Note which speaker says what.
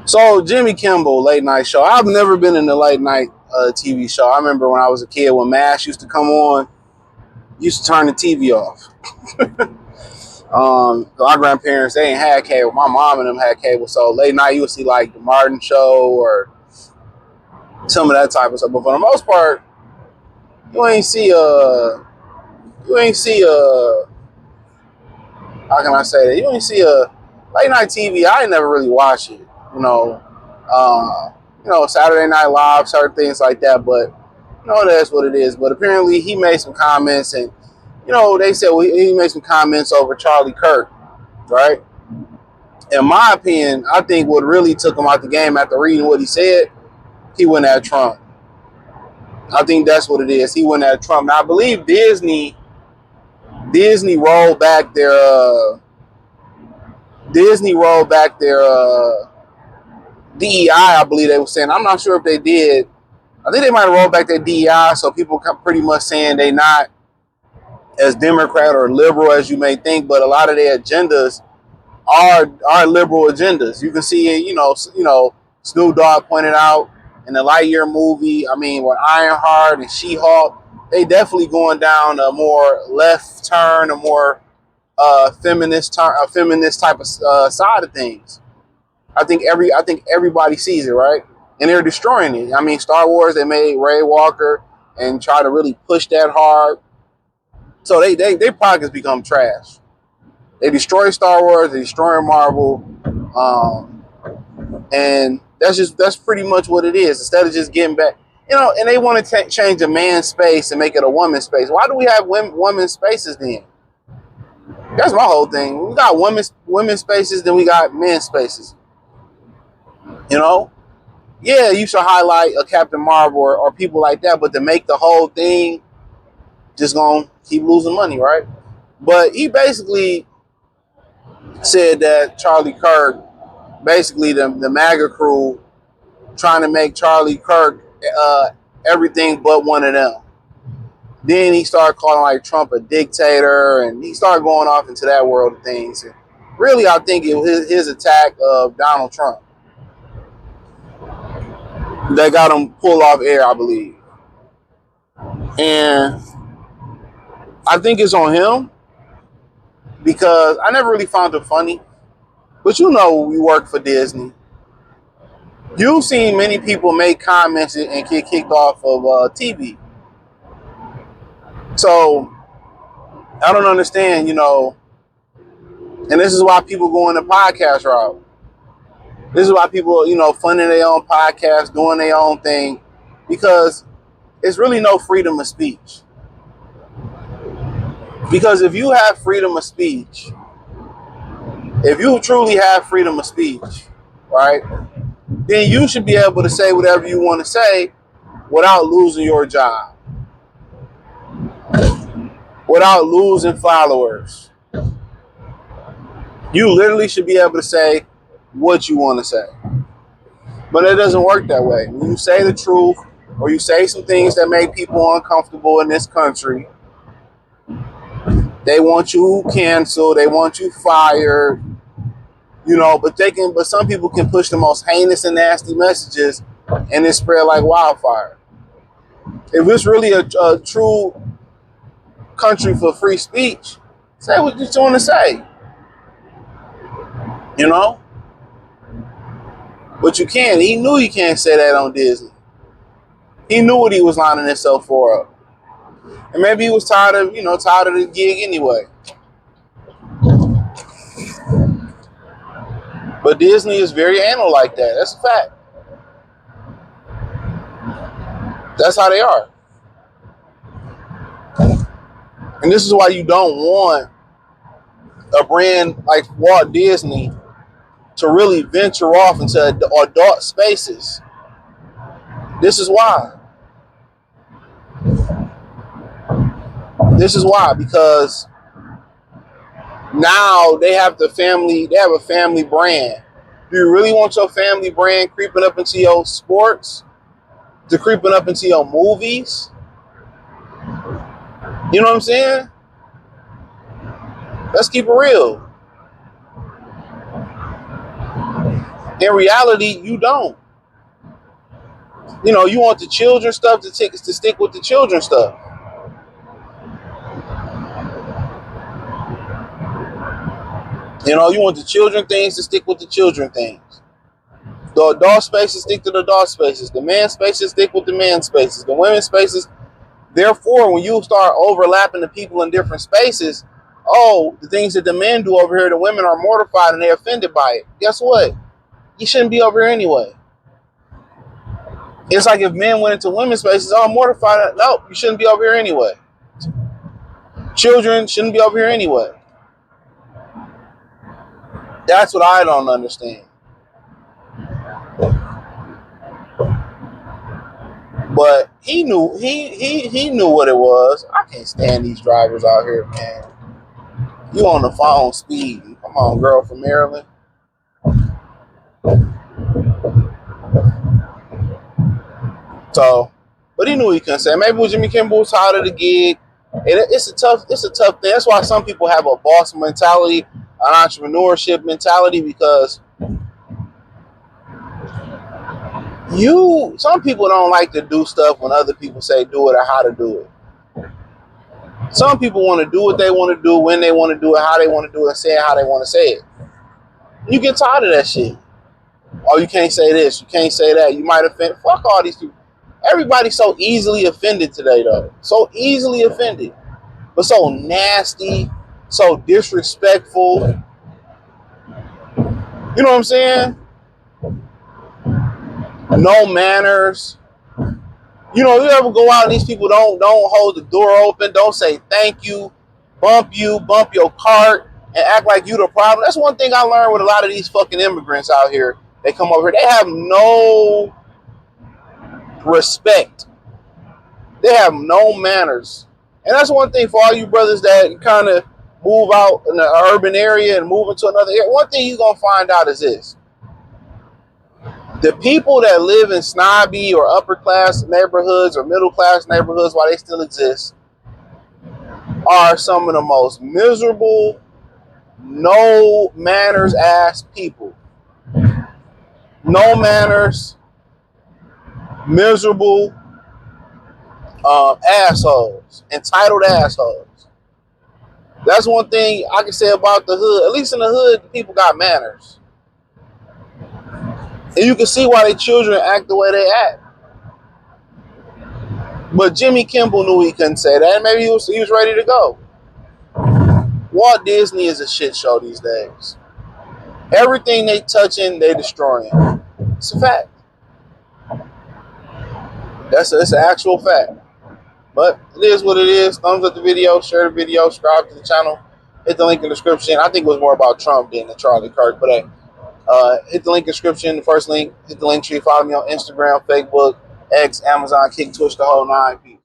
Speaker 1: So Jimmy Kimmel late night show. I've never been in a late night TV show. I remember when I was a kid when MASH used to come on, used to turn the TV off. Our grandparents, they ain't had cable. My mom and them had cable. So late night you would see like the Martin Show or some of that type of stuff. But for the most part, you ain't see how can I say that? You ain't see a late night TV. I ain't never really watched it. Saturday Night Live, certain things like that. But that's what it is. But apparently he made some comments, and they said he made some comments over Charlie Kirk, right? In my opinion, I think what really took him out the game after reading what he said, he went at Trump. I think that's what it is. He went at Trump. Now I believe Disney rolled back their DEI. I believe they were saying. I'm not sure if they did. I think they might have rolled back their DEI, so people pretty much saying they not as Democrat or liberal as you may think, but a lot of their agendas are liberal agendas. You can see it. Snoop Dogg pointed out in the Lightyear movie. I mean, with Ironheart and She-Hulk, they definitely going down a more left turn, a more feminist type of side of things. I think everybody sees it, right? And they're destroying it. I mean, Star Wars, they made Ray Walker and try to really push that hard. So their pockets become trash. They destroy Star Wars, they destroy Marvel, and that's pretty much what it is. Instead of just getting back, and they want to change a man's space and make it a woman's space. Why do we have women's spaces then? That's my whole thing. We got women's spaces, then we got men's spaces. Yeah, you should highlight a Captain Marvel or people like that, but to make the whole thing just gonna keep losing money, right? But he basically said that Charlie Kirk, basically the MAGA crew, trying to make Charlie Kirk everything but one of them. Then he started calling like Trump a dictator, and he started going off into that world of things. And really, I think it was his attack of Donald Trump that got him pulled off air, I believe. And I think it's on him because I never really found it funny. But we work for Disney. You've seen many people make comments and get kicked off of TV. So I don't understand, and this is why people go in the podcast route. This is why people, funding their own podcast, doing their own thing, because it's really no freedom of speech. Because if you have freedom of speech, if you truly have freedom of speech, right, then you should be able to say whatever you want to say without losing your job, without losing followers. You literally should be able to say what you want to say. But it doesn't work that way. When you say the truth or you say some things that make people uncomfortable in this country, they want you canceled, they want you fired, but some people can push the most heinous and nasty messages and it spread like wildfire. If it's really a true country for free speech, say what you want to say. But you can't. He knew you can't say that on Disney. He knew what he was lining himself for up. And maybe he was tired of the gig anyway. But Disney is very anal like that. That's a fact. That's how they are. And this is why you don't want a brand like Walt Disney to really venture off into adult spaces. This is why. Because now they have a family brand. Do you really want your family brand creeping up into your sports? Creeping up into your movies? You know what I'm saying? Let's keep it real. In reality, you don't. You know, you want the children stuff to stick with the children stuff. You know, you want the children things to stick with the children things. The adult spaces stick to the adult spaces. The man spaces stick with the man spaces. The women spaces. Therefore, when you start overlapping the people in different spaces, oh, the things that the men do over here, the women are mortified and they're offended by it. Guess what? You shouldn't be over here anyway. It's like if men went into women's spaces, oh, I'm mortified. No, you shouldn't be over here anyway. Children shouldn't be over here anyway. That's what I don't understand. But he knew he knew what it was. I can't stand these drivers out here, man. You on the phone speeding. Come on, girl from Maryland. So, but he knew he couldn't say. Maybe when Jimmy Kimmel was tired of the gig. It's a tough thing. That's why some people have a boss mentality, an entrepreneurship mentality, because some people don't like to do stuff when other people say do it or how to do it. Some people want to do what they want to do, when they want to do it, how they want to do it, and say it how they want to say it. You get tired of that shit. Oh, you can't say this, you can't say that, you might offend. Fuck all these people. Everybody's so easily offended today, though. So easily offended. But so nasty, so disrespectful. You know what I'm saying? No manners. You know, you ever go out and these people don't hold the door open, don't say thank you, bump your cart, and act like you the problem. That's one thing I learned with a lot of these fucking immigrants out here. They come over here, they have no respect. They have no manners. And that's one thing for all you brothers that kind of move out in the urban area and move into another area. One thing you're going to find out is this. The people that live in snobby or upper class neighborhoods or middle class neighborhoods, while they still exist, are some of the most miserable, no manners ass people. No manners, miserable assholes, entitled assholes. That's one thing I can say about the hood. At least in the hood, people got manners. And you can see why their children act the way they act. But Jimmy Kimmel knew he couldn't say that. And maybe he was ready to go. Walt Disney is a shit show these days. Everything they touching, they destroying. It's a fact. It's an actual fact. But it is what it is. Thumbs up the video, share the video, subscribe to the channel. Hit the link in the description. I think it was more about Trump than Charlie Kirk. But hey, hit the link in the description, the first link. Hit the link tree. Follow me on Instagram, Facebook, X, Amazon, Kick, Twitch, the whole 9.